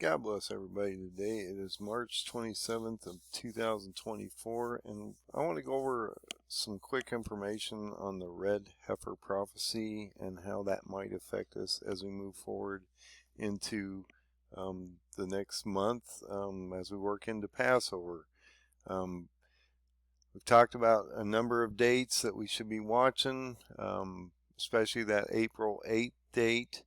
God bless everybody today. It is March 27th of 2024, and I want to go over some quick information on the Red Heifer prophecy and how that might affect us as we move forward into the next month as we work into Passover. We've talked about a number of dates that we should be watching, especially that April 8th date.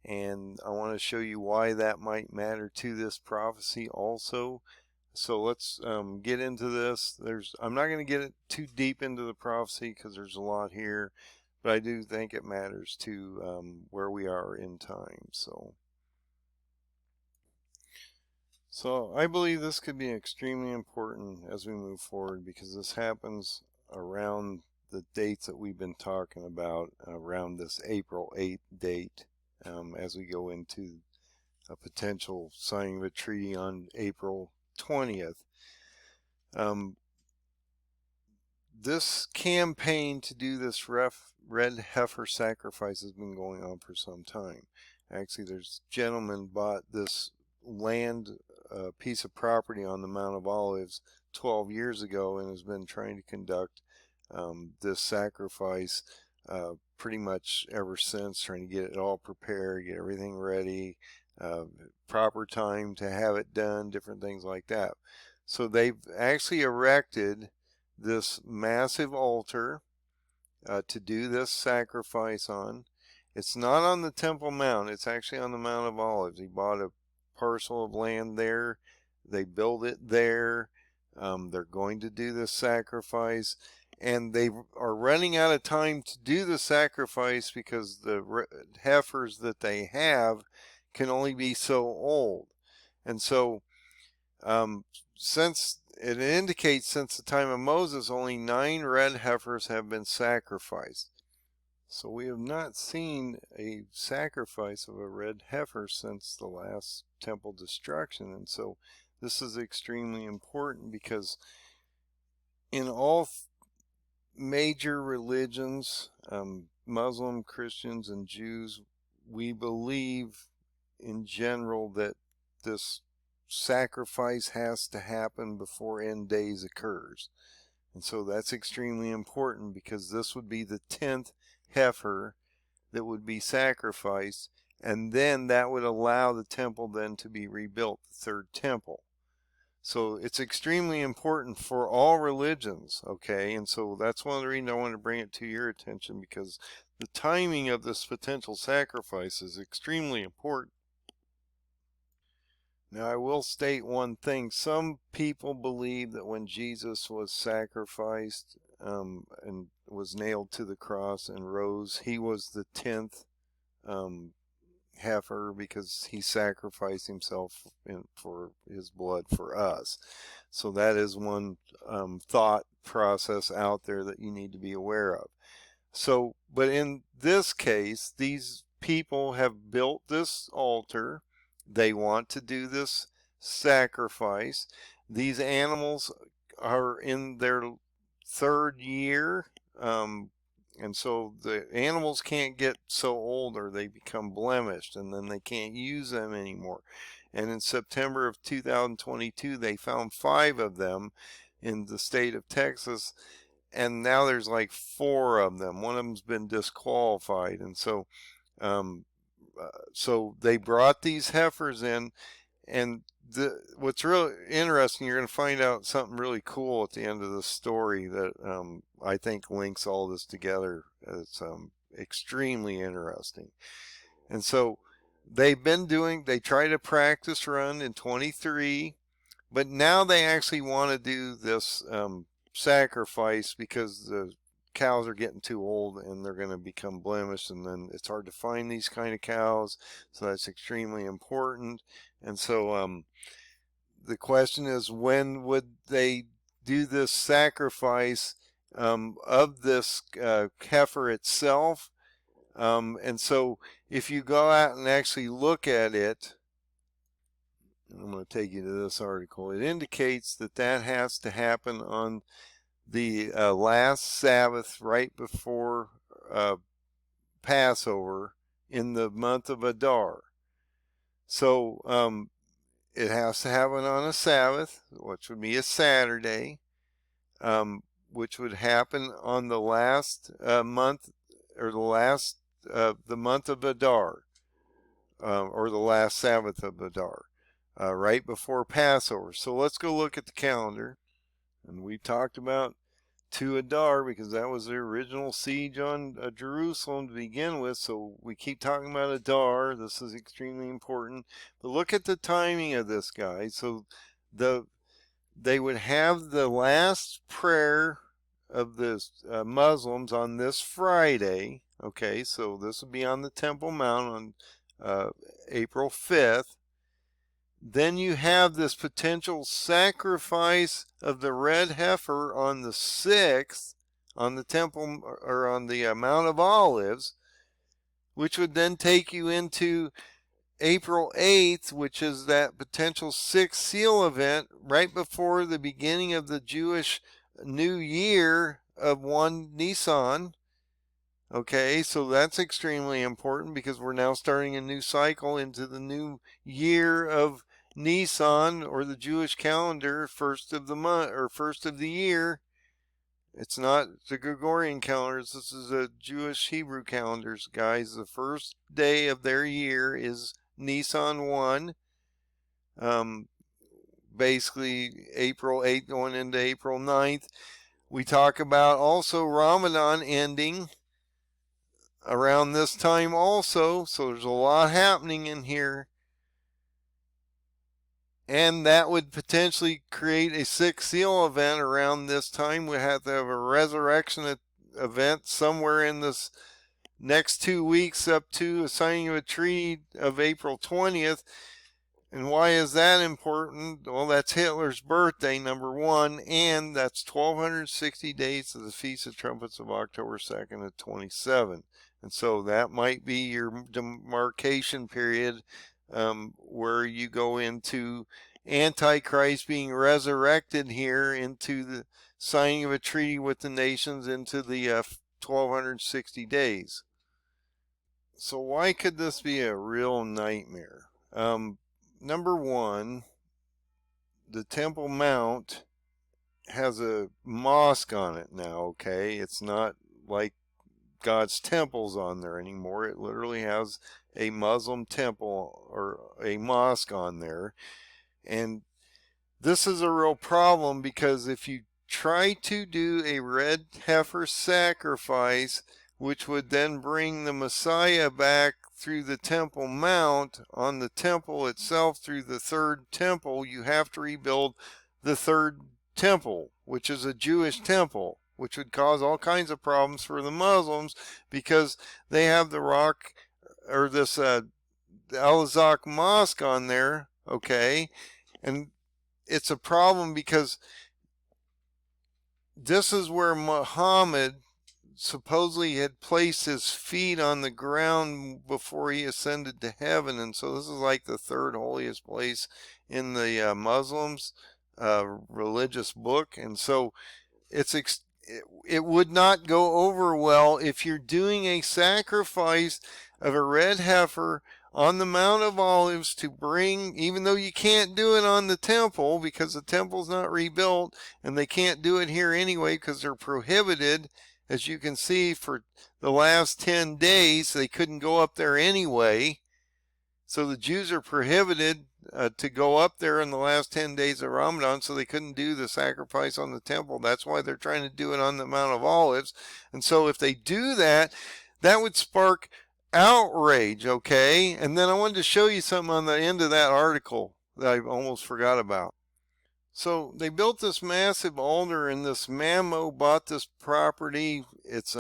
And I want to show you why that might matter to this prophecy also. So let's get into this. I'm not going to get too deep into the prophecy because there's a lot here, but I do think it matters to where we are in time. So I believe this could be extremely important as we move forward, because this happens around the dates that we've been talking about, around this April 8th date. As we go into a potential signing of a treaty on April 20th. This campaign to do this Red Heifer Sacrifice has been going on for some time. Actually, there's gentlemen bought this land, piece of property on the Mount of Olives 12 years ago and has been trying to conduct this sacrifice pretty much ever since, trying to get it all prepared, get everything ready, proper time to have it done, different things like that. So they've actually erected this massive altar to do this sacrifice on. It's not on the Temple Mount, it's actually on the Mount of Olives. He bought a parcel of land there, they built it there, they're going to do this sacrifice. And they are running out of time to do the sacrifice because the heifers that they have can only be so old. And so since it indicates since the time of Moses, only 9 red heifers have been sacrificed. So we have not seen a sacrifice of a red heifer since the last temple destruction. And so this is extremely important, because in all major religions, Muslim, Christians, and Jews, we believe in general that this sacrifice has to happen before end days occurs. And so that's extremely important, because this would be the 10th heifer that would be sacrificed, and then that would allow the temple then to be rebuilt, the third temple. So it's extremely important for all religions, okay? And so that's one of the reasons I want to bring it to your attention, because the timing of this potential sacrifice is extremely important. Now, I will state one thing. Some people believe that when Jesus was sacrificed and was nailed to the cross and rose, he was the 10th heifer, because he sacrificed himself for his blood for us. So that is one thought process out there that you need to be aware of. So, but in this case, these people have built this altar. They want to do this sacrifice. These animals are in their 3rd year. And so the animals can't get so old or they become blemished, and then they can't use them anymore. And in September of 2022, they found 5 of them in the state of Texas, and now there's like 4 of them. One of them's been disqualified. And so so they brought these heifers in, and what's really interesting, you're going to find out something really cool at the end of the story that I think links all this together. It's extremely interesting. And so they try to practice run in 23, but now they actually want to do this sacrifice, because the cows are getting too old and they're going to become blemished, and then it's hard to find these kind of cows. So that's extremely important. And so the question is, when would they do this sacrifice of this heifer itself? And so if you go out and actually look at it, I'm going to take you to this article, it indicates that that has to happen on the last Sabbath right before Passover in the month of Adar. So it has to happen on a Sabbath, which would be a Saturday, which would happen on the last month, or the month of Adar, or the last Sabbath of Adar, right before Passover. So let's go look at the calendar. And we talked about to Adar because that was the original siege on Jerusalem to begin with. So we keep talking about Adar. This is extremely important. But look at the timing of this, guys. So they would have the last prayer of the Muslims on this Friday. Okay, so this would be on the Temple Mount on April 5th. Then you have this potential sacrifice of the red heifer on the 6th on the temple, or on the Mount of Olives, which would then take you into April 8th, which is that potential sixth seal event right before the beginning of the Jewish New Year of 1 Nisan. Okay, so that's extremely important because we're now starting a new cycle into the new year of Nisan, or the Jewish calendar, first of the month or first of the year. It's not the Gregorian calendars. This is a Jewish Hebrew calendars, guys. The first day of their year is Nisan 1. Basically April 8th going into April 9th. We talk about also Ramadan ending around this time also, so there's a lot happening in here, and that would potentially create a sixth seal event around this time. We have to have a resurrection event somewhere in this next 2 weeks up to a signing of a treaty of April 20th. And why is that important? Well, that's Hitler's birthday, number one, and that's 1260 days to the Feast of Trumpets of October 2nd of 27. And so that might be your demarcation period, where you go into Antichrist being resurrected here into the signing of a treaty with the nations into the 1260 days. So why could this be a real nightmare? Number one, the Temple Mount has a mosque on it now, okay? It's not like God's temples on there anymore. It literally has a Muslim temple or a mosque on there. And this is a real problem because if you try to do a red heifer sacrifice, which would then bring the Messiah back through the Temple Mount on the temple itself through the third temple, you have to rebuild the third temple, which is a Jewish temple, which would cause all kinds of problems for the Muslims because they have the rock, or this Al-Asqa Mosque on there, okay? And it's a problem because this is where Muhammad supposedly had placed his feet on the ground before he ascended to heaven, and so this is like the third holiest place in the Muslims religious book. And so it would not go over well if you're doing a sacrifice of a red heifer on the Mount of Olives to bring, even though you can't do it on the temple because the temple's not rebuilt, and they can't do it here anyway because they're prohibited. As you can see, for the last 10 days, they couldn't go up there anyway. So the Jews are prohibited to go up there in the last 10 days of Ramadan, so they couldn't do the sacrifice on the temple. That's why they're trying to do it on the Mount of Olives. And so if they do that, that would spark outrage, okay? And then I wanted to show you something on the end of that article that I almost forgot about. So they built this massive altar, and this Mammo bought this property. It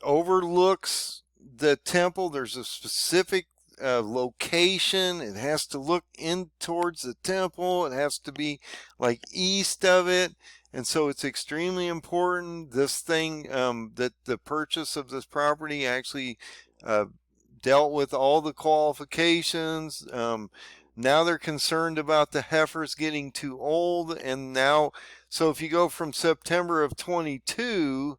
overlooks the temple. There's a specific location. It has to look in towards the temple. It has to be like east of it. And so it's extremely important. This thing, that the purchase of this property actually dealt with all the qualifications. Now they're concerned about the heifers getting too old. And now, so if you go from September of 22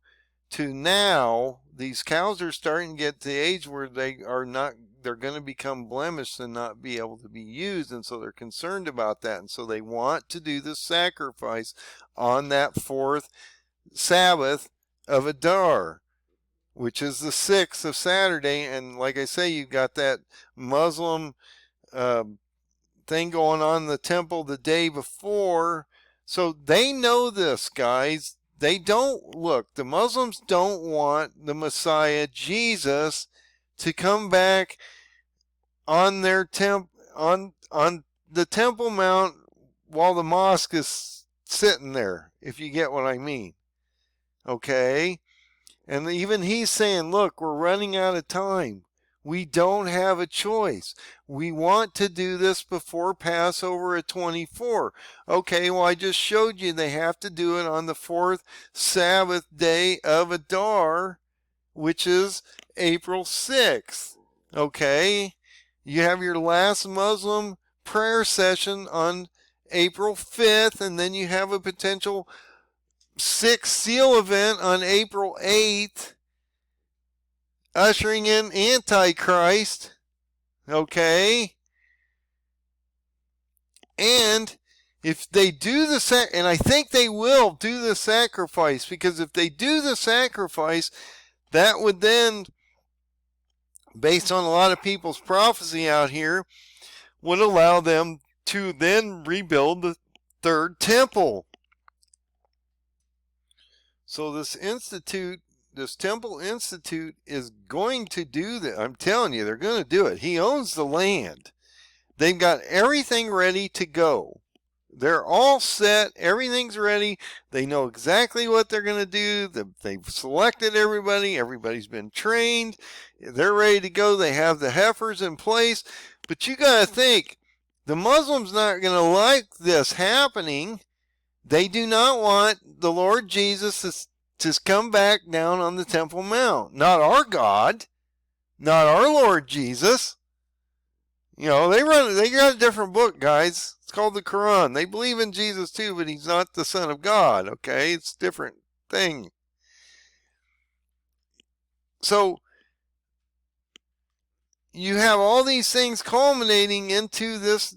to now, these cows are starting to get to the age where they are not they're going to become blemished and not be able to be used, and so they're concerned about that, and so they want to do the sacrifice on that fourth Sabbath of Adar, which is the 6th of Saturday. And like I say, you've got that Muslim thing going on in the temple the day before. So they know this, guys. They don't look. The Muslims don't want the Messiah, Jesus, to come back on their on the Temple Mount while the mosque is sitting there, if you get what I mean. Okay? And even he's saying, look, we're running out of time. We don't have a choice. We want to do this before Passover at 24. Okay, well, I just showed you they have to do it on the fourth Sabbath day of Adar, which is April 6th. Okay, you have your last Muslim prayer session on April 5th, and then you have a potential 6th seal event on April 8th, ushering in Antichrist. Okay, and if they do the and I think they will do the sacrifice, because if they do the sacrifice, that would then, based on a lot of people's prophecy out here, would allow them to then rebuild the third temple. So this Temple Institute is going to do that. I'm telling you, they're going to do it. He owns the land. They've got everything ready to go. They're all set. Everything's ready. They know exactly what they're going to do. They've selected everybody. Everybody's been trained. They're ready to go. They have the heifers in place. But you got to think, the Muslims not going to like this happening. They do not want the Lord Jesus to come back down on the Temple Mount. Not our God. Not our Lord Jesus. You know, they got a different book, guys. It's called the Quran. They believe in Jesus too, but he's not the Son of God, okay? It's a different thing. So, you have all these things culminating into this,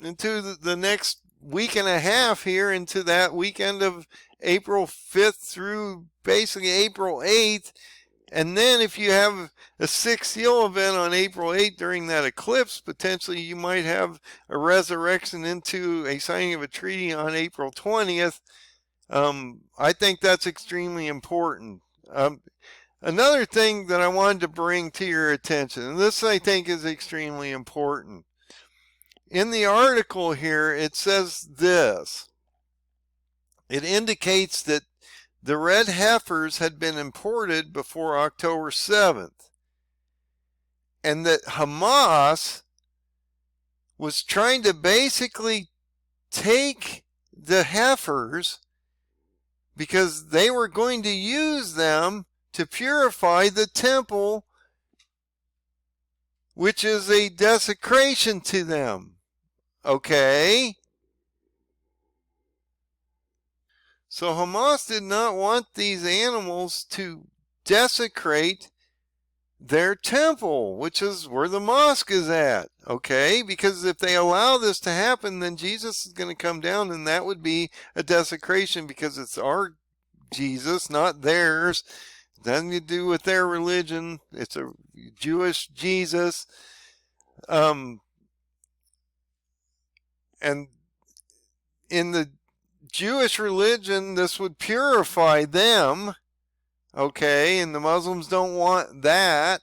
into the next week and a half here, into that weekend of April 5th through basically April 8th. And then if you have a 6th seal event on April 8th during that eclipse, potentially you might have a resurrection into a signing of a treaty on April 20th. I think that's extremely important. Another thing that I wanted to bring to your attention, and this I think is extremely important. In the article here, it says this. It indicates that the red heifers had been imported before October 7th, and that Hamas was trying to basically take the heifers because they were going to use them to purify the temple, which is a desecration to them. Okay? So Hamas did not want these animals to desecrate their temple, which is where the mosque is at. Okay? Because if they allow this to happen, then Jesus is going to come down, and that would be a desecration, because it's our Jesus, not theirs. Nothing to do with their religion. It's a Jewish Jesus. And in the Jewish religion, this would purify them. Okay, and the Muslims don't want that.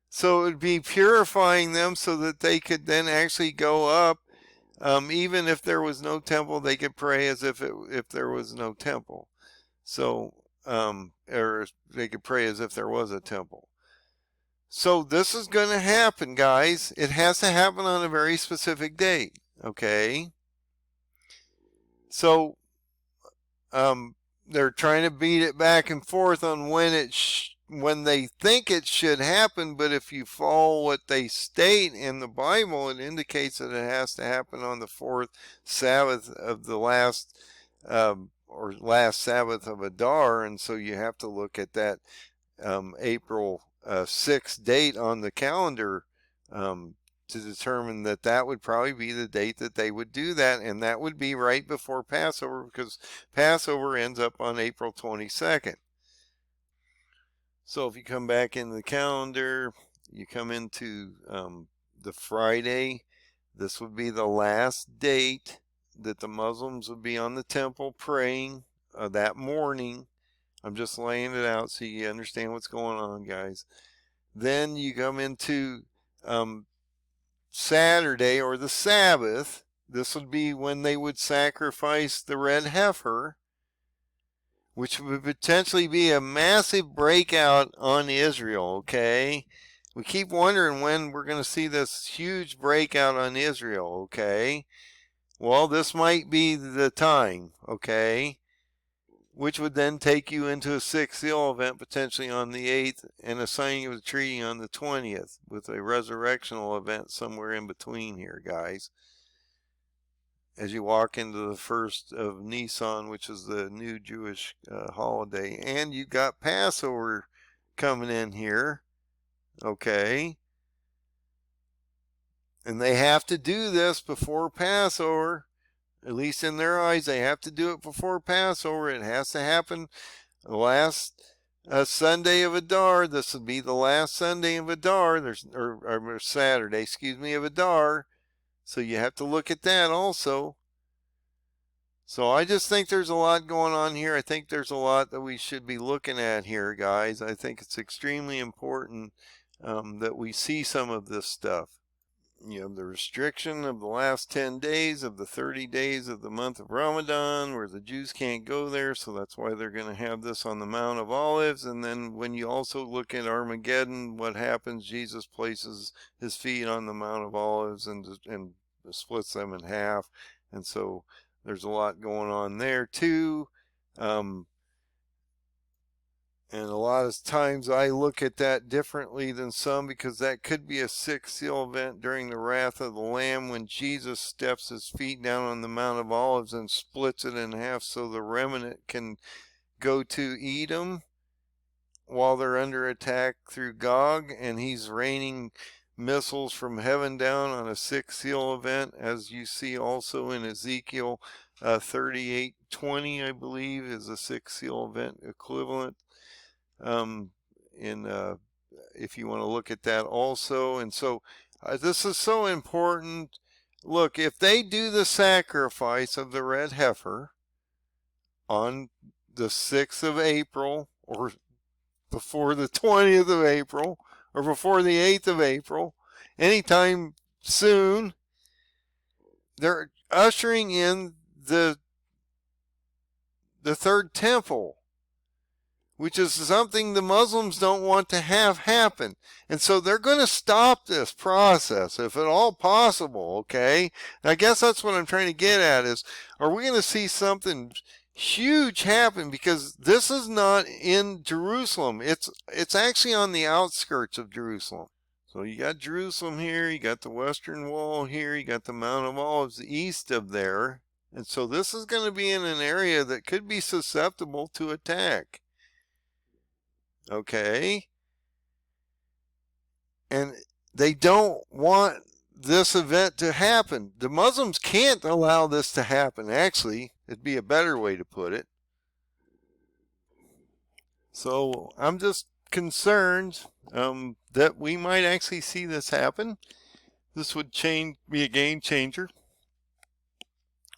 So it would be purifying them so that they could then actually go up. Even if there was no temple, they could pray as if there was no temple. So, or they could pray as if there was a temple. So this is going to happen, guys. It has to happen on a very specific date. Okay. So, they're trying to beat it back and forth on when they think it should happen, but if you follow what they state in the Bible, it indicates that it has to happen on the fourth Sabbath of the last Sabbath of Adar, and so you have to look at that April a 6th date on the calendar to determine that that would probably be the date that they would do that, and that would be right before Passover, because Passover ends up on April 22nd. So if you come back into the calendar, you come into the Friday, this would be the last date that the Muslims would be on the temple praying that morning. I'm just laying it out so you understand what's going on, guys. Then you come into Saturday, or the Sabbath. This would be when they would sacrifice the red heifer, which would potentially be a massive breakout on Israel, okay? We keep wondering when we're going to see this huge breakout on Israel, okay? Well, this might be the time, okay? Which would then take you into a 6th seal event potentially on the 8th, and a signing of the treaty on the 20th, with a resurrectional event somewhere in between here, guys. As you walk into the 1st of Nisan, which is the new Jewish holiday, and you got Passover coming in here, okay? And they have to do this before Passover. At least in their eyes, they have to do it before Passover. It has to happen the last Sunday of Adar. This would be the last Sunday of Adar, or Saturday, excuse me, of Adar. So you have to look at that also. So I just think there's a lot going on here. I think there's a lot that we should be looking at here, guys. I think it's extremely important that we see some of this stuff. You know, the restriction of the last 10 days of the 30 days of the month of Ramadan, where the Jews can't go there, so that's why they're going to have this on the Mount of Olives. And then when you also look at Armageddon, what happens? Jesus places his feet on the Mount of Olives and splits them in half. And so there's a lot going on there too. And a lot of times I look at that differently than some, because that could be a 6th seal event during the wrath of the Lamb, when Jesus steps his feet down on the Mount of Olives and splits it in half so the remnant can go to Edom while they're under attack through Gog, and he's raining missiles from heaven down on a 6th seal event, as you see also in Ezekiel 38:20, I believe, is a 6th seal event equivalent. If you want to look at that also. And so this is so important. Look, if they do the sacrifice of the red heifer on the 6th of April, or before the 20th of April, or before the 8th of April, anytime soon, they're ushering in the third temple, which is something the Muslims don't want to have happen. And so they're going to stop this process, if at all possible, okay? And I guess that's what I'm trying to get at is, are we going to see something huge happen? Because this is not in Jerusalem. It's actually on the outskirts of Jerusalem. So you got Jerusalem here, you got the Western Wall here, you got the Mount of Olives east of there. And so this is going to be in an area that could be susceptible to attack. Okay, and they don't want this event to happen. The Muslims can't allow this to happen. Actually, it'd be a better way to put it. So I'm just concerned that we might actually see this happen. This would be a game changer,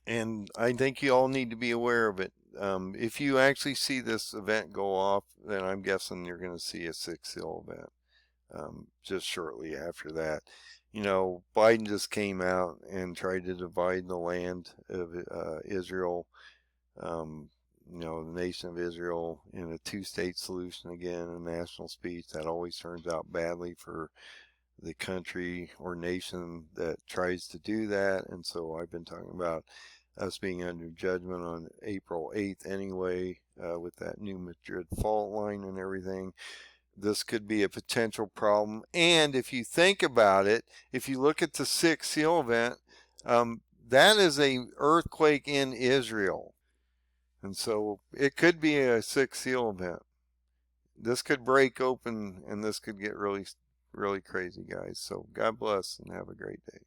and I think you all need to be aware of it. If you actually see this event go off, then I'm guessing you're going to see a 6th seal event just shortly after that. You know, Biden just came out and tried to divide the land of Israel, you know, the nation of Israel, in a 2-state solution again, a national speech. That always turns out badly for the country or nation that tries to do that. And so I've been talking about us being under judgment on April 8th anyway, with that new Madrid fault line and everything. This could be a potential problem. And if you think about it, if you look at the 6th seal event, that is a earthquake in Israel. And so it could be a 6th seal event. this could break open and this could get really, really crazy, guys. So God bless and have a great day.